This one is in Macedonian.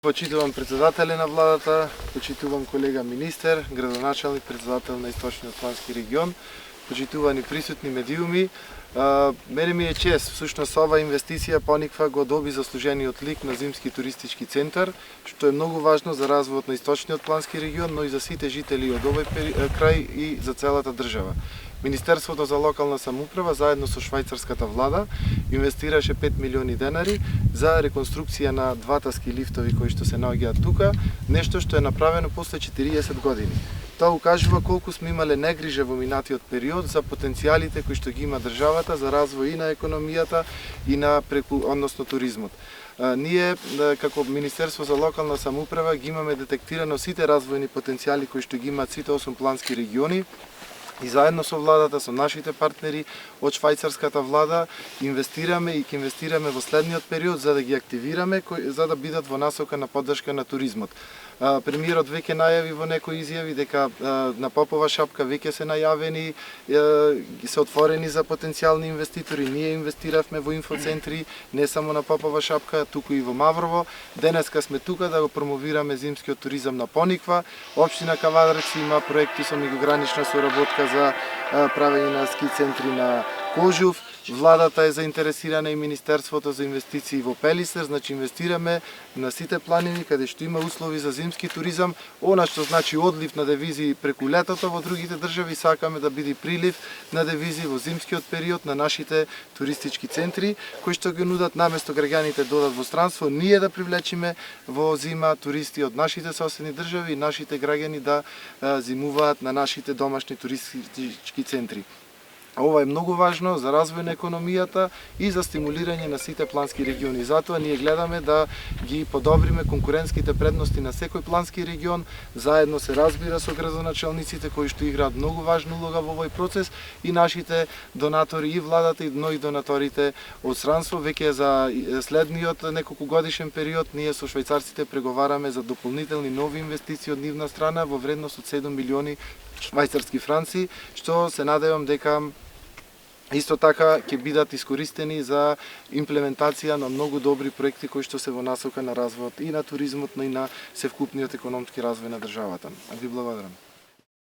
Почитувам председателе на владата, почитувам колега министер, градоначалник, председател на Источниот плански регион, почитувани присутни медиуми. Мене ми е чест, всушност ова инвестиција пониква го доби заслужениот лик на Зимски туристички центар, што е многу важно за развојот на Источниот плански регион, но и за сите жители од овој крај и за целата држава. Министерството за локална самоуправа заедно со швајцарската влада инвестираше 5 милиони денари за реконструкција на двата ски лифтови кои што се наоѓаат тука, нешто што е направено после 40 години. Тоа укажува колку сме имале негрижа во минатиот период за потенцијалите кои што ги има државата за развој и на економијата и на односно туризмот. Ние како Министерство за локална самоуправа ги имаме детектирано сите развојни потенцијали кои што ги имаат сите 8 плански региони. И заедно со владата, со нашите партнери од швајцарската влада, инвестираме и ќе инвестираме во следниот период за да ги активираме, за да бидат во насока на поддршка на туризмот. Премиерот веќе најави во некои изјави дека на Попова шапка веќе се најавени, се отворени за потенцијални инвеститори. Ние инвестиравме во инфоцентри, не само на Попова шапка, туку и во Маврово. Денеска сме тука да го промовираме зимскиот туризам на Пониква. Општина Кавадарци има проекти со меѓугранична соработка за правење на ски центри на Кожув. Владата е заинтересирана и Министерството за инвестиции во Пелисер, значи инвестираме на сите планини каде што има услови за зимски туризам, она што значи одлив на девизи преку летото во другите држави, сакаме да биде прилив на девизи во зимскиот период на нашите туристички центри, кои што ги нудат наместо граѓаните додат во странство, ние да привлечиме во зима туристи од нашите соседни држави и нашите граѓани да зимуваат на нашите домашни туристички центри. Ова е многу важно за развој на економијата и за стимулирање на сите плански региони. Затоа ние гледаме да ги подобриме конкурентските предности на секој плански регион, заедно се разбира со градоначалниците кои што играат многу важна улога во овој процес и нашите донатори и владата, но и донаторите од странство. Веќе за следниот неколку годишен период ние со швајцарците преговараме за дополнителни нови инвестиции од нивна страна во вредност од 7 милиони швајцарски франци, што се надевам дека исто така ќе бидат искористени за имплементација на многу добри проекти кои што се во насока на развојот и на туризмот, но и на севкупниот економски развој на државата. Ви благодарам.